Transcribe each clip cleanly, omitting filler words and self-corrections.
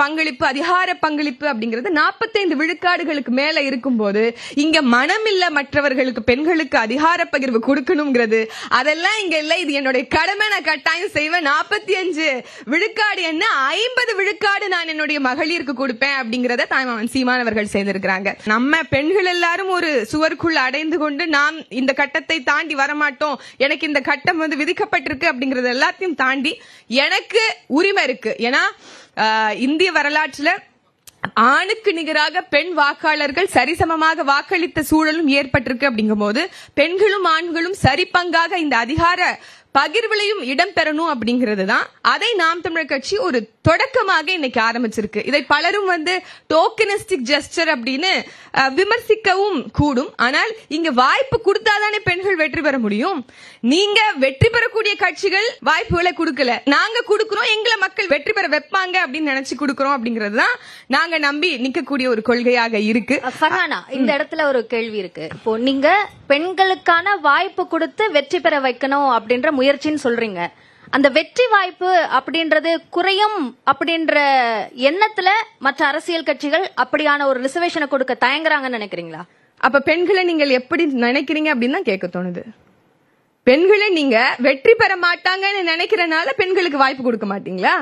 பங்களிப்பு, அதிகார பங்களிப்பு அப்படிங்கிறது 45 விழுக்காடுகளுக்கு மேல இருக்கும்போது இங்க மனமில்ல மற்றவர்களுக்கு பெண்களுக்கு அதிகார பகிர்வு கொடுக்கணுங்கிறது அதெல்லாம் இங்க இல்ல. இது என்னுடைய கடமை, நான் கட்டாயம் செய்வேன். 45 விழுக்காடு என்ன 50 விழுக்காடு நான் என்னுடைய மகளிருக்கு கொடுப்பேன் அப்படிங்கறத தாய்மாமன் சீமானவர்கள் செய்திருக்கிறாங்க. நம்ம பெண்கள் எல்லாரும் ஒரு சுவருக்குள் அடைந்து கொண்டு நாம் இந்த கட்டத்தை தாண்டி வரமாட்டோம், எனக்கு இந்த கட்டம் வந்து விதிக்கப்பட்டிருக்கு அப்படிங்கறது எல்லாத்தையும் தாண்டி எனக்கு உரிமை இருக்கு. ஏன்னா இந்திய வரலாற்றுல ஆணுக்கு நிகராக பெண் வாக்காளர்கள் சரிசமமாக வாக்களித்த சூழலும் ஏற்பட்டிருக்கு. அப்படிங்கும் போது பெண்களும் ஆண்களும் சரி பங்காக இந்த அதிகார பகிர்விலையும் இடம்பெறணும் அப்படிங்கிறது தான் அதை நாம் தமிழர் கட்சி ஒரு தொடக்கமாக இன்னைக்கு ஆரம்பிச்சிருக்கு. இதை பலரும் வந்து டோக்கனிஸ்டிக் ஜெஸ்டர் அப்படின்னு விமர்சிக்கவும் கூடும். ஆனால் இங்க வாய்ப்பு கொடுத்தாதானே பெண்கள் வெற்றி பெற முடியும். நீங்க வெற்றி பெறக்கூடிய கட்சிகள் வாய்ப்புகளை கொடுக்கல, நாங்க கொடுக்கிறோம், எங்களை மக்கள் வெற்றி பெற வைப்பாங்க அப்படின்னு நினைச்சு கொடுக்கிறோம். அப்படிங்கிறது தான் நாங்க நம்பி நிக்கக்கூடிய ஒரு கொள்கையாக இருக்கு. ஃபர்ஹானா, இந்த இடத்துல ஒரு கேள்வி இருக்கு. இப்போ நீங்க பெண்களுக்கான வாய்ப்பு கொடுத்து வெற்றி பெற வைக்கணும் அப்படின்ற முயற்சின்னு சொல்றீங்க. அந்த வெற்றி வாய்ப்பு அப்படின்றது குறையும் அப்படின்ற எண்ணத்துல மற்ற அரசியல் கட்சிகள் அப்படியான ஒரு ரிசர்வேஷனை கொடுக்க தயங்குறாங்கன்னு நினைக்கிறீங்களா? அப்ப பெண்களை நீங்கள் எப்படி நினைக்கிறீங்க அப்படின்னு தான் கேட்க தோணுது. பெண்களை நீங்க வெற்றி பெற மாட்டாங்கன்னு நினைக்கிறனால பெண்களுக்கு வாய்ப்பு கொடுக்க மாட்டீங்களா?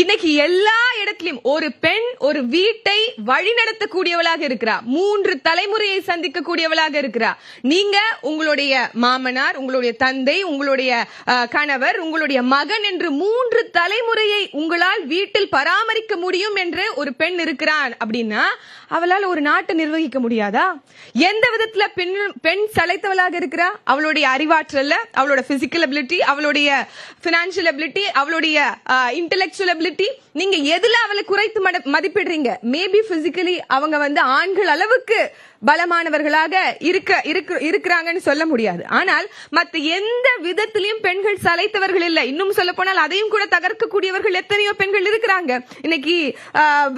இன்னைக்கு எல்லா இடத்திலும் ஒரு பெண் ஒரு வீட்டை வழிநடத்தக்கூடியவளாக இருக்கிறா, 3 தலைமுறையை சந்திக்க கூடியவளாக இருக்கிறா. நீங்க உங்களுடைய மாமனார், உங்களுடைய தந்தை, உங்களுடைய கணவர், உங்களுடைய மகன் என்று 3 தலைமுறையை உங்களால் வீட்டில் பராமரிக்க முடியும் என்று ஒரு பெண் இருக்கிறான் அப்படின்னா அவளால் ஒரு நாட்டை நிர்வகிக்க முடியாதா? எந்த விதத்துல பெண் சளைத்தவளாக இருக்கிறா? அவளுடைய அறிவாற்றல்ல, அவளோட பிசிக்கல் அபிலிட்டி, அவளுடைய பினான்சியல் அபிலிட்டி, அவளுடைய இன்டெலெக்சுவல் அபிலிட்டி, நீங்க எதுல அவளை குறைத்து மதிப்பிடுறீங்க? மேபி பிசிக்கலி அவங்க வந்து ஆண்கள் அளவுக்கு பலமானவர்களாக இருக்கிறாங்கன்னு சொல்ல முடியாது. ஆனால் மற்ற எந்த விதத்திலையும் பெண்கள் சளைத்தவர்கள் இல்லை. இன்னும் சொல்ல போனால் அதையும் கூட தகர்க்கக்கூடியவர்கள் எத்தனையோ பெண்கள் இருக்கிறாங்க. இன்னைக்கு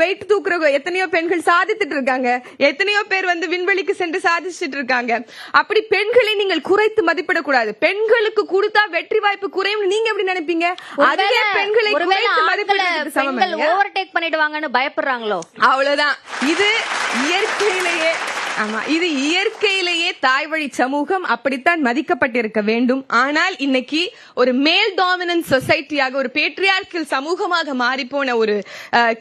வெயிட் தூக்குற எத்தனையோ பெண்கள் சாதித்துட்டு இருக்காங்க, எத்தனையோ பேர் வந்து விண்வெளிக்கு சென்று சாதிச்சுட்டு இருக்காங்க. அப்படி பெண்களை நீங்கள் குறைத்து மதிப்பிடக்கூடாது. பெண்களுக்கு கொடுத்தா வெற்றி வாய்ப்பு குறையும் நீங்க எப்படி நினைப்பீங்க? அதுவே பெண்களை குறைத்து மதிப்பிடுறது சமம். ஓவர்டேக் பண்ணிடுவாங்கன்னு பயப்படுறாங்களோ? அவ்வளவுதான். இது இயற்கையிலேயே, ஆமா, இது இயற்கையிலேயே தாய் வழி சமூகம் அப்படித்தான் மதிக்கப்பட்டிருக்க வேண்டும். ஆனால் இன்னைக்கு ஒரு மேல் டாமினன்ட் சொசைட்டியாக, ஒரு பேட்ரியார்க்கல் சமூகமாக மாறிப்போன ஒரு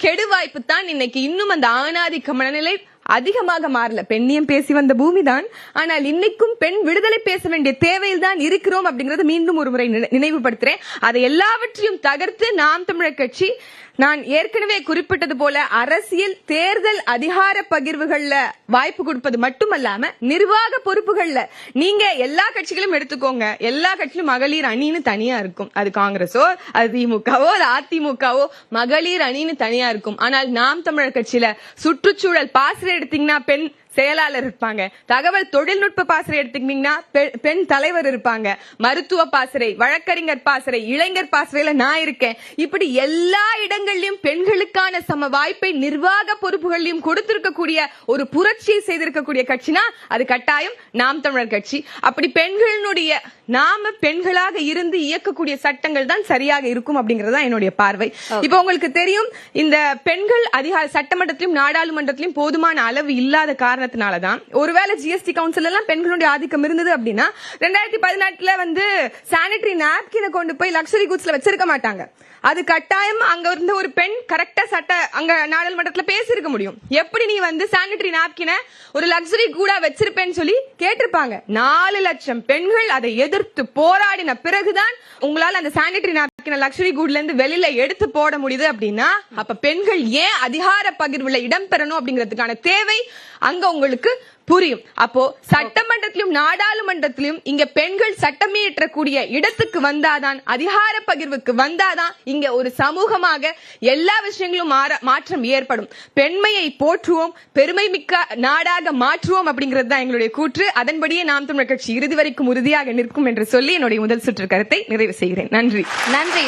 கெடுவாய்ப்பு தான் இன்னைக்கு இன்னும் அந்த ஆணாதிக்க மனநிலை அதிகமாக மாறல. பெண்ணியம் பேசி வந்த பூமிதான், ஆனால் இன்னைக்கும் பெண் விடுதலை பேச வேண்டிய தேவையில் தான் இருக்கிறோம் அப்படிங்கறது மீண்டும் ஒரு முறை நினைவுபடுத்துறேன். அதை எல்லாவற்றையும் தகர்த்து நாம் தமிழர் கட்சி, நான் ஏற்கனவே குறிப்பிட்டது போல அரசியல் தேர்தல் அதிகார பகிர்வுகள்ல வாய்ப்பு கொடுப்பது மட்டுமல்லாம நிர்வாக பொறுப்புகள்ல நீங்க எல்லா கட்சிகளும் எடுத்துக்கோங்க, எல்லா கட்சியிலும் மகளிர் அணின்னு தனியா இருக்கும். அது காங்கிரஸோ, அது திமுகவோ, அது அதிமுகவோ, மகளிர் அணின்னு தனியா இருக்கும். ஆனால் நாம் தமிழர் கட்சியில சுற்றுச்சூழல் பாசறை எடுத்தீங்கன்னா பெண் செயலாளர் இருப்பாங்க, தகவல் தொழில்நுட்ப பாசறை எடுத்துக்கிட்டீங்கன்னா பெண் தலைவர் இருப்பாங்க, மருத்துவ பாசறை, வழக்கறிஞர் பாசறை, இளைஞர் பாசறையில நான் இருக்கேன். இப்படி எல்லா இடங்களிலும் பெண்களுக்கான சம வாய்ப்பை நிர்வாக பொறுப்புகளையும் கொடுத்திருக்கக்கூடிய ஒரு புரட்சியை செய்திருக்கக்கூடிய கட்சினா அது கட்டாயம் நாம் தமிழர் கட்சி. அப்படி பெண்களுடைய நாம பெண்களாக இருந்து இயக்கக்கூடிய சட்டங்கள் தான் சரியாக இருக்கும் அப்படிங்கறதா என்னுடைய பார்வை. இப்ப உங்களுக்கு தெரியும், இந்த பெண்கள் அதிகார சட்டமன்றத்திலும் நாடாளுமன்றத்திலும் போதுமான அளவு இல்லாத காரணத்தினாலதான், ஒருவேளை ஜிஎஸ்டி கவுன்சில் எல்லாம் பெண்களுடைய ஆதிக்கம் இருந்தது அப்படின்னா 2018 வந்து சானிட்டரி நாப்கினை கொண்டு போய் லக்ஸரி குட்ஸ்ல வச்சிருக்க மாட்டாங்க. அது கட்டாயம் அங்க இருந்த ஒரு பெண் கரெக்டா அங்க நாடாளுமன்றத்துல பேசிருக்க முடியும். எப்படி நீ வந்து சானிட்டரி நாப்கினை ஒரு லக்ஸரி கூட வச்சிருப்பேன்னு சொல்லி கேட்டிருப்பாங்க. 4 லட்சம் பெண்கள் அதை எதிர்த்து போராடின பிறகுதான் உங்களால அந்த சானிட்டரி நாப்கினை லக்ஸரி கூட்ல இருந்து வெளியில எடுத்து போட முடியுது. அப்படின்னா அப்ப பெண்கள் ஏன் அதிகார பகிர்வுல இடம்பெறணும் அப்படிங்கிறதுக்கான தேவை அங்க உங்களுக்கு புரியும். அப்போ சட்டமன்றத்திலும் நாடாளுமன்றத்திலும் இங்க பெண்கள் சட்டமியற்றக்கூடிய இடத்துக்கு வந்தாதான், அதிகார பகிர்வுக்கு வந்தாதான் இங்க ஒரு சமூகமாக எல்லா விஷயங்களும் மாற்றம் ஏற்படும். பெண்மையை போற்றுவோம், பெருமை மிக்க நாடாக மாற்றுவோம் அப்படிங்கிறது தான் எங்களுடைய கூற்று. அதன்படியே நாம் தமிழர் கட்சி இறுதி வரைக்கும் உறுதியாக நிற்கும் என்று சொல்லி என்னுடைய முதல் சுற்று கருத்தை நிறைவு செய்கிறேன். நன்றி. நன்றி.